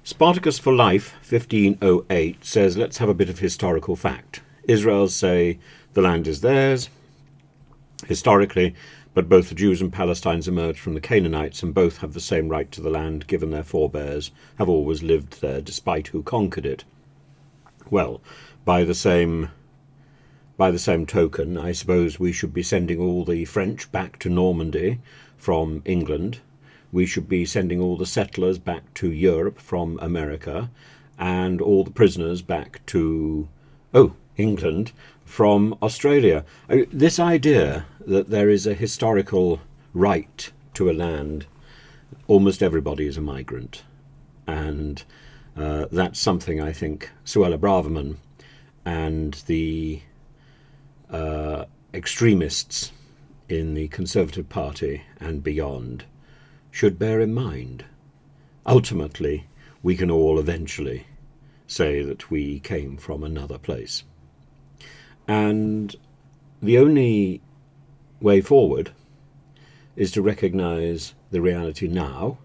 Spartacus for Life, 1508, says, let's have a bit of historical fact. Israel say the land is theirs, historically, but both the Jews and Palestinians emerged from the Canaanites, and both have the same right to the land, given their forebears have always lived there, despite who conquered it. Well, by the same token, I suppose we should be sending all the French back to Normandy from England. We should be sending all the settlers back to Europe from America, and all the prisoners back to, England from Australia. This idea that there is a historical right to a land, almost everybody is a migrant. And that's something I think Suella Braverman and the extremists in the Conservative Party and beyond should bear in mind. Ultimately, we can all eventually say that we came from another place. And the only way forward is to recognise the reality now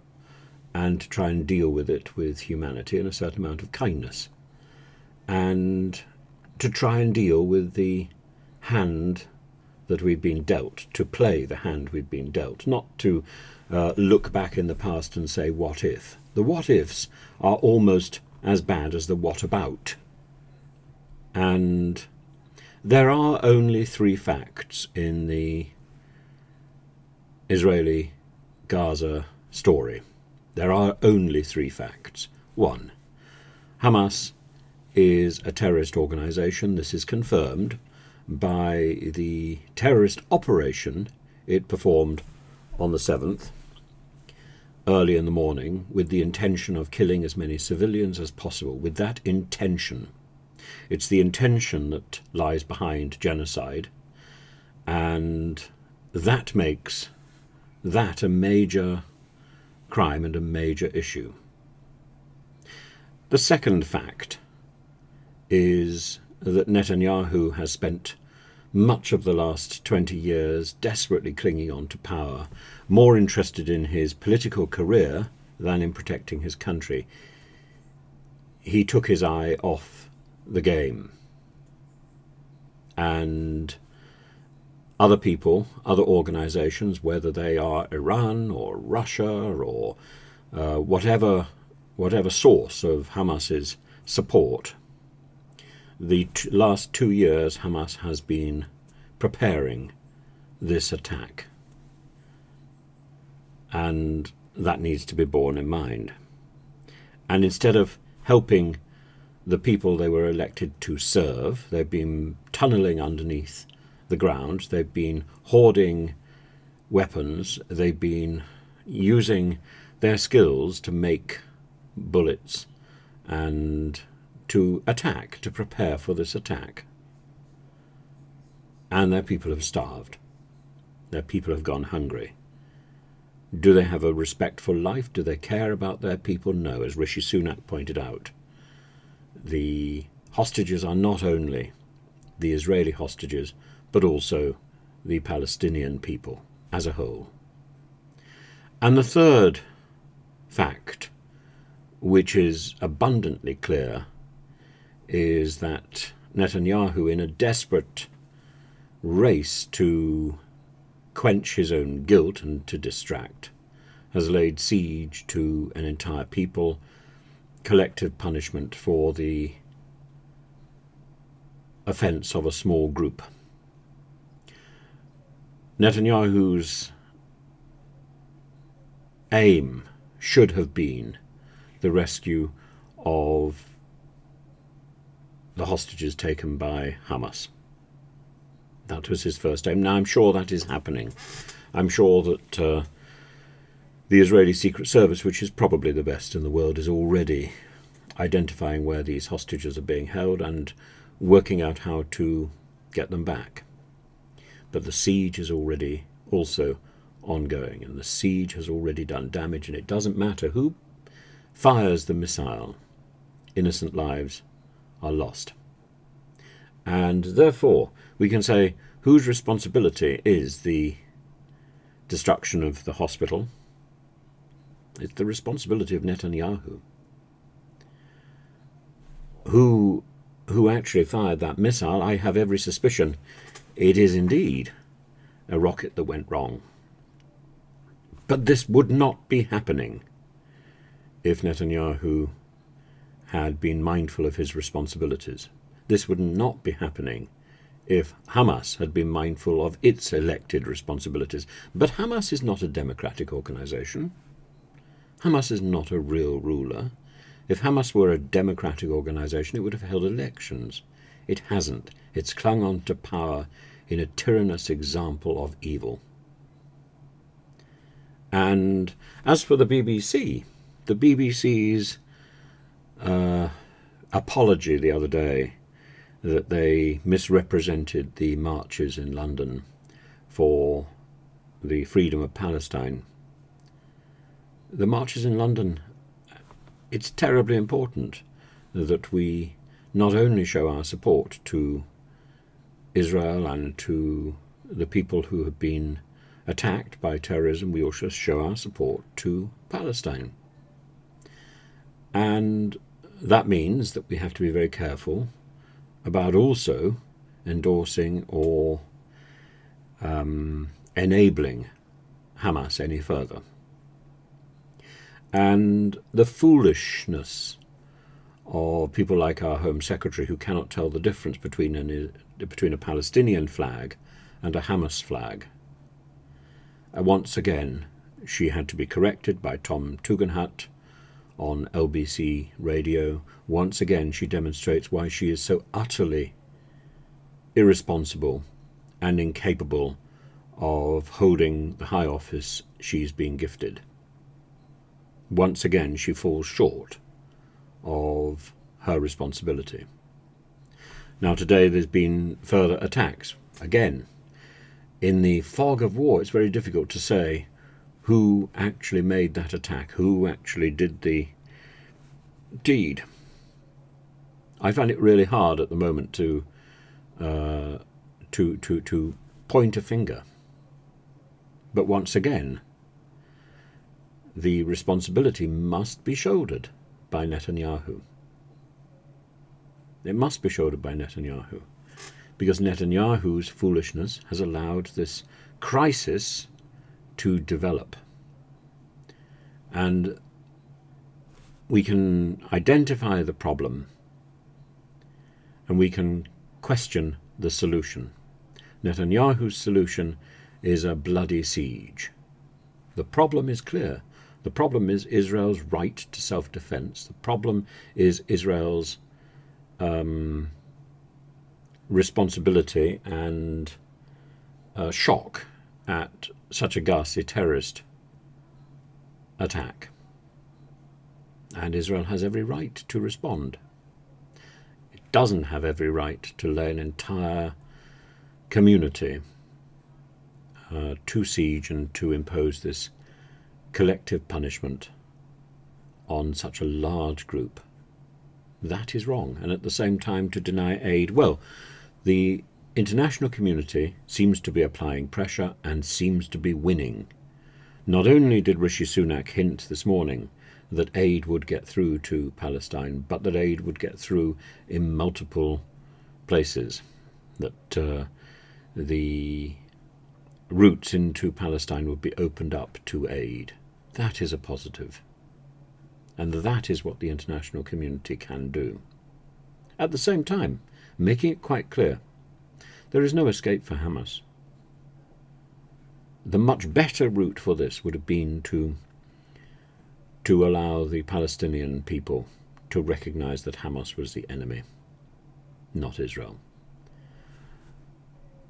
and to try and deal with it with humanity and a certain amount of kindness, and to try and deal with the hand that we've been dealt, to play the hand we've been dealt, not to look back in the past and say, what if? The what ifs are almost as bad as the what about. And there are only 3 facts in the Israeli Gaza story. There are only 3 facts. 1, Hamas is a terrorist organisation. This is confirmed by the terrorist operation it performed on the 7th, early in the morning, with the intention of killing as many civilians as possible. With that intention. It's the intention that lies behind genocide, and that makes that a major crime and a major issue. The second fact is that Netanyahu has spent much of the last 20 years desperately clinging on to power, more interested in his political career than in protecting his country. He took his eye off the game. And other people, other organizations, whether they are Iran or Russia or whatever source of Hamas's support, the last 2 years Hamas has been preparing this attack. And that needs to be borne in mind. And instead of helping the people they were elected to serve, they've been tunnelling underneath the ground, they've been hoarding weapons, they've been using their skills to make bullets and to attack, to prepare for this attack. And their people have starved. Their people have gone hungry. Do they have a respectful life? Do they care about their people? No, as Rishi Sunak pointed out. The hostages are not only the Israeli hostages, but also the Palestinian people as a whole. And the third fact, which is abundantly clear, is that Netanyahu, in a desperate race to quench his own guilt and to distract, has laid siege to an entire people, collective punishment for the offence of a small group. Netanyahu's aim should have been the rescue of the hostages taken by Hamas. That was his first aim. Now, I'm sure that is happening. I'm sure that the Israeli Secret Service, which is probably the best in the world, is already identifying where these hostages are being held and working out how to get them back. But the siege is already also ongoing, and the siege has already done damage, and it doesn't matter who fires the missile. Innocent lives are lost. And therefore, we can say, whose responsibility is the destruction of the hospital? It's the responsibility of Netanyahu. who actually fired that missile, I have every suspicion it is indeed a rocket that went wrong. But this would not be happening if Netanyahu had been mindful of his responsibilities. This would not be happening if Hamas had been mindful of its elected responsibilities. But Hamas is not a democratic organization. Hamas is not a real ruler. If Hamas were a democratic organization, it would have held elections. It hasn't. It's clung on to power in a tyrannous example of evil. And as for the BBC's apology the other day that they misrepresented the marches in London for the freedom of Palestine. The marches in London, it's terribly important that we not only show our support to Israel and to the people who have been attacked by terrorism, we also show our support to Palestine. And that means that we have to be very careful about also endorsing or enabling Hamas any further. And the foolishness of people like our Home Secretary, who cannot tell the difference between a Palestinian flag and a Hamas flag. Once again, she had to be corrected by Tom Tugendhat on LBC radio. Once again, she demonstrates why she is so utterly irresponsible and incapable of holding the high office she's been gifted. Once again, she falls short of her responsibility. Now, today there's been further attacks. Again, in the fog of war, it's very difficult to say who actually made that attack, who actually did the deed. I find it really hard at the moment to point a finger. But once again, the responsibility must be shouldered by Netanyahu. It must be shouldered by Netanyahu, because Netanyahu's foolishness has allowed this crisis to develop. And we can identify the problem and we can question the solution. Netanyahu's solution is a bloody siege. The problem is clear. The problem is Israel's right to self-defense. The problem is Israel's responsibility and shock at such a ghastly terrorist attack. And Israel has every right to respond. It doesn't have every right to lay an entire community to siege and to impose this collective punishment on such a large group. That is wrong. And at the same time, to deny aid, well, the international community seems to be applying pressure and seems to be winning. Not only did Rishi Sunak hint this morning that aid would get through to Palestine, but that aid would get through in multiple places, that the routes into Palestine would be opened up to aid. That is a positive. And that is what the international community can do. At the same time, making it quite clear, there is no escape for Hamas. The much better route for this would have been to allow the Palestinian people to recognize that Hamas was the enemy, not Israel.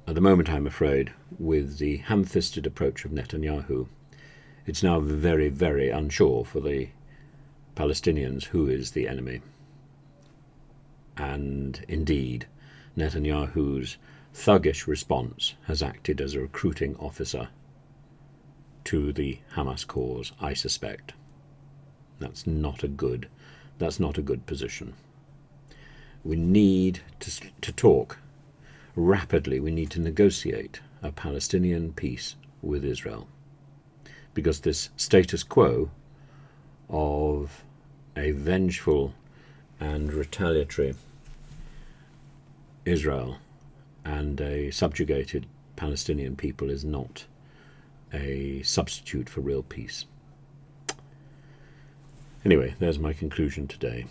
At the moment, I'm afraid, with the ham-fisted approach of Netanyahu, it's now very, very unsure for the Palestinians who is the enemy. And indeed, Netanyahu's thuggish response has acted as a recruiting officer to the Hamas cause, I suspect. That's not a good position. We need to talk rapidly. We need to negotiate a Palestinian peace with Israel, because this status quo of a vengeful and retaliatory Israel and a subjugated Palestinian people is not a substitute for real peace. Anyway, there's my conclusion today.